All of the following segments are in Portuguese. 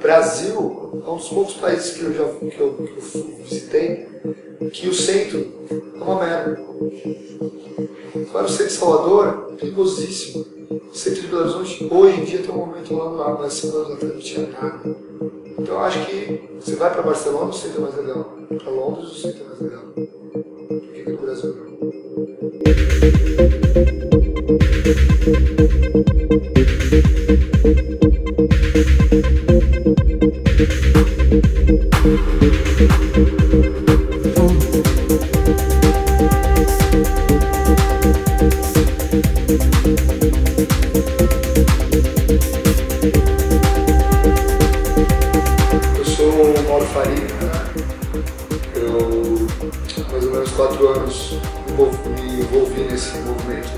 Brasil é um dos poucos países que eu visitei que o centro é uma merda. Agora o centro de Salvador é perigosíssimo. O centro de Belo Horizonte hoje em dia tem um movimento rolando lá, mas 5 anos atrás não tinha nada. Então eu acho que você vai para Barcelona, o centro é mais legal. Para Londres, o centro é mais legal. Por que no Brasil não? Eu sou o Mauro Faria, né? Eu, há mais ou menos 4 anos, me envolvi nesse movimento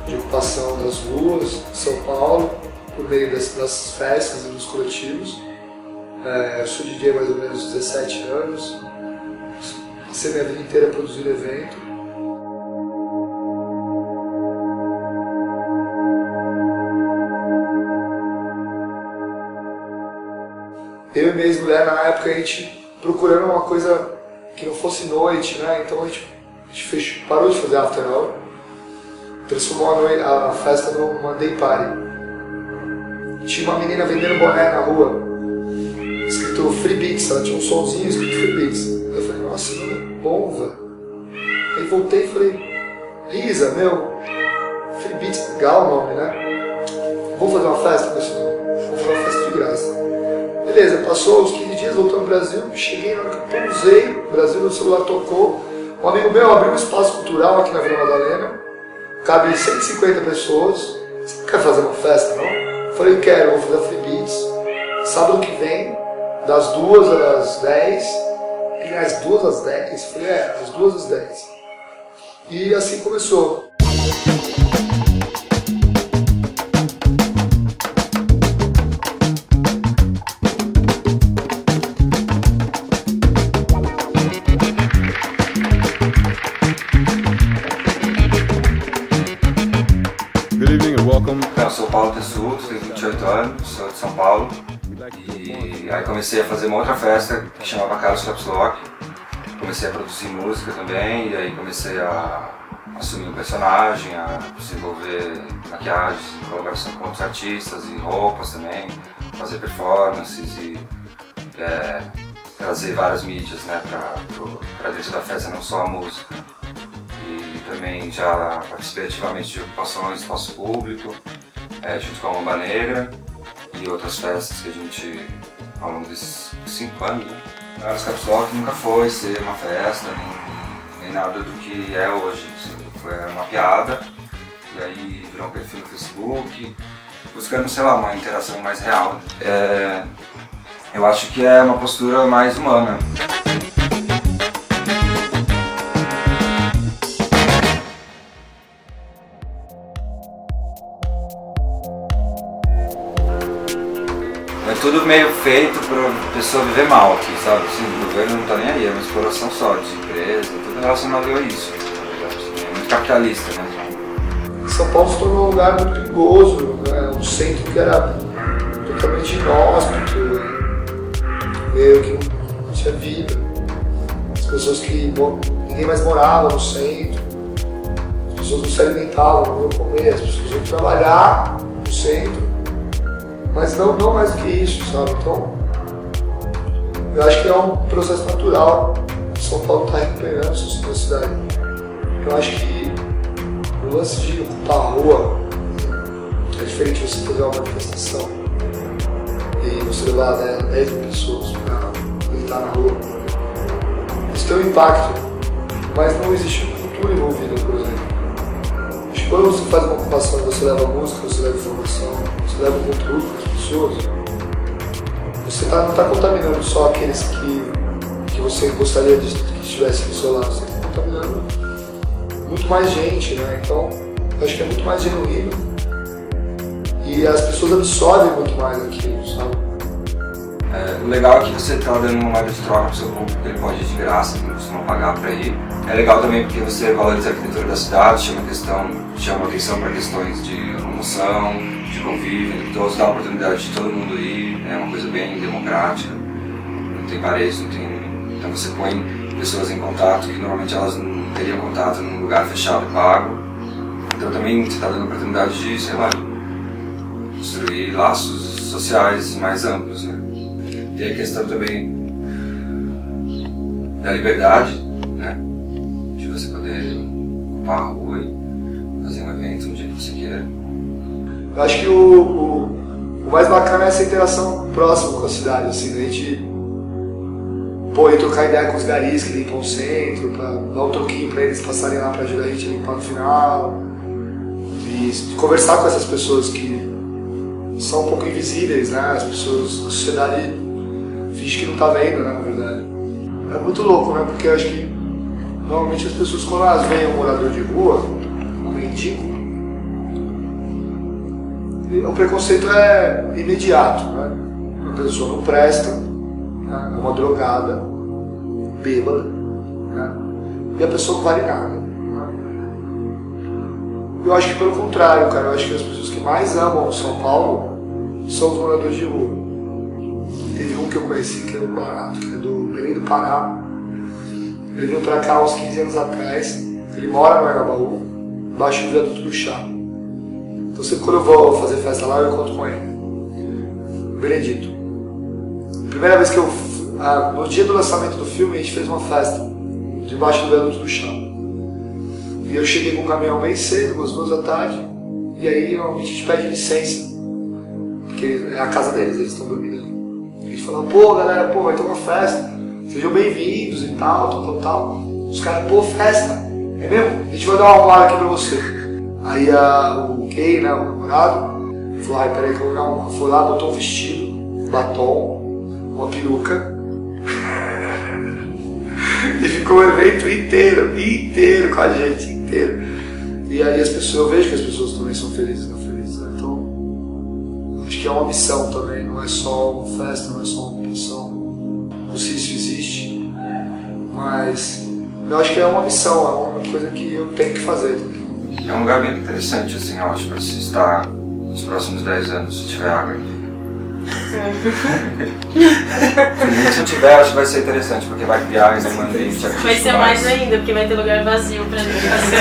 de ocupação das ruas de São Paulo, por meio das festas e dos coletivos. Eu sou DJ há mais ou menos 17 anos, passei minha vida inteira produzindo evento. Eu e minha ex-mulher, na época, a gente procurando uma coisa que não fosse noite, né? Então a gente parou de fazer after hour, transformou a festa numa day party. Tinha uma menina vendendo boné na rua, escrito Free Beats, ela tinha um somzinho escrito Free Beats. Eu falei, nossa, não é bom, velho. Aí voltei e falei, Lisa, Free Beats, legal o nome, né? Vamos fazer uma festa com esse nome? Vamos fazer uma festa de graça. Beleza, passou os 15 dias, voltando no Brasil, cheguei, na hora que eu pousei no Brasil, meu celular tocou. Um amigo meu abriu um espaço cultural aqui na Vila Madalena, cabe 150 pessoas. Você não quer fazer uma festa, não? Eu falei, quero, vou fazer a Free Beats. Sábado que vem, das 2 às 10. E às 2 às 10? Eu falei, às 2 às 10. E assim começou. Eu sou Paulo Tessuto, tenho 28 anos, sou de São Paulo e aí comecei a fazer uma outra festa que chamava Carlos Caps Lock. Comecei a produzir música também e aí comecei a assumir um personagem, a desenvolver maquiagens em colaboração com outros artistas e roupas também, fazer performances e trazer várias mídias, né, para dentro da festa, não só a música. E também já participei ativamente de ocupações de espaço público, junto com a Mamba Negra e outras festas que a gente, ao longo desses 5 anos, né? Carlos Caps Lock nunca foi ser uma festa, nem nada do que é hoje. Foi uma piada, e aí virou um perfil no Facebook, buscando, sei lá, uma interação mais real. Eu acho que é uma postura mais humana. É tudo meio feito para a pessoa viver mal aqui, sabe? Assim, o governo não tá nem aí, é uma exploração só de empresa, tudo relacionado a isso. É muito capitalista mesmo. São Paulo se tornou um lugar muito perigoso, né? Um centro que era totalmente inóspito, meio que não tinha vida. As pessoas que ninguém mais morava no centro, as pessoas não se alimentavam, não iam comer, as pessoas iam trabalhar no centro. Mas não mais do que isso, sabe? Então, eu acho que é um processo natural. São Paulo está recuperando sua cidade. Eu acho que o lance de ocupar a rua é diferente de você fazer uma manifestação e você levar 10 mil pessoas para militar na rua. Isso tem um impacto, mas não existe cultura envolvida, por exemplo. Acho que quando você faz uma ocupação, você leva música, você leva informação, você leva conteúdo para as pessoas, você não está contaminando só aqueles que você gostaria de que estivessem do seu lado, você está contaminando muito mais gente, né? Então, eu acho que é muito mais genuíno e as pessoas absorvem muito mais aquilo, sabe? O legal é que você está dando uma moeda de troca para o seu público, ele pode ir de graça, não costuma pagar para ir. É legal também porque você valoriza a arquitetura da cidade, chama atenção para questões de locomoção, de convívio, então dá a oportunidade de todo mundo ir, é uma coisa bem democrática, não tem paredes, não tem... Então você põe pessoas em contato que normalmente elas não teriam contato num lugar fechado e pago. Então também você está dando a oportunidade de, sei lá, construir laços sociais mais amplos, né? Tem a questão também da liberdade, né? De você poder ocupar a rua e fazer um evento no dia que você queira. Eu acho que o mais bacana é essa interação próxima com a cidade, assim, a gente ir trocar ideia com os garis que limpam o centro, pra dar um troquinho pra eles passarem lá pra ajudar a gente a limpar no final, e conversar com essas pessoas que são um pouco invisíveis, né? As pessoas, a sociedade finge que não tá vendo, né, na verdade. É muito louco, né? Porque eu acho que normalmente as pessoas, quando elas veem um morador de rua, um mendigo, o preconceito é imediato, né? A pessoa não presta, né? É uma drogada, bêbada, né? E a pessoa não vale nada. Né? Eu acho que pelo contrário, cara, eu acho que as pessoas que mais amam São Paulo são os moradores de rua. Teve um que eu conheci que é o Barato, que é do Belém do Pará. Ele veio pra cá uns 15 anos atrás, ele mora no Engabaú, embaixo do viaduto do Chá. Então sempre quando eu vou fazer festa lá, eu encontro com ele. Benedito. Primeira vez que eu... no dia do lançamento do filme, a gente fez uma festa debaixo do viaduto do Chá. E eu cheguei com o caminhão bem cedo, umas 2 da tarde, e aí normalmente a gente pede licença, porque é a casa deles, eles estão dormindo ali. A gente fala, pô galera, vai ter uma festa, sejam bem-vindos e tal. Os caras, pô, festa, é mesmo? A gente vai dar uma arrumada aqui pra você. Aí o gay, né, o namorado, falou, peraí que eu vou dar uma. Foi lá, botou um vestido, um batom, uma peruca, e ficou o evento inteiro com a gente, inteiro. E aí eu vejo que as pessoas também são felizes, né? Então, acho que é uma missão também, não é só uma festa, não é só uma missão. Não sei se isso existe, mas eu acho que é uma missão, é uma coisa que eu tenho que fazer. É um lugar bem interessante, assim, eu acho, para se estar nos próximos 10 anos, se tiver água aqui. Se não tiver, acho que vai ser interessante, porque vai criar esse ambiente artístico. Vai ser mais ainda, porque vai ter lugar vazio pra gente fazer.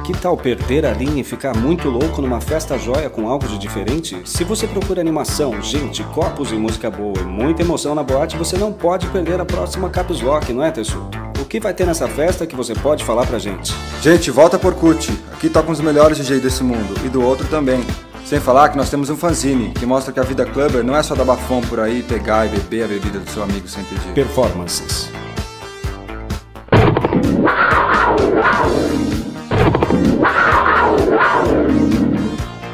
Que tal perder a linha e ficar muito louco numa festa joia com algo de diferente? Se você procura animação, gente, copos e música boa e muita emoção na boate, você não pode perder a próxima Caps Lock, não é, Tessuto? O que vai ter nessa festa que você pode falar pra gente? Gente, volta por Curti. Aqui tocam os melhores DJs desse mundo e do outro também. Sem falar que nós temos um fanzine que mostra que a vida clubber não é só dar bafão por aí, pegar e beber a bebida do seu amigo sem pedir. Performances.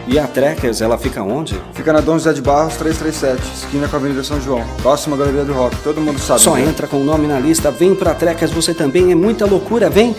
E a Trekkers, ela fica onde? Fica na Dom José de Barros 337, esquina com a Avenida São João, próxima à Galeria do Rock, todo mundo sabe. Só entra com o nome na lista, vem pra Trekkers você também, é muita loucura, vem!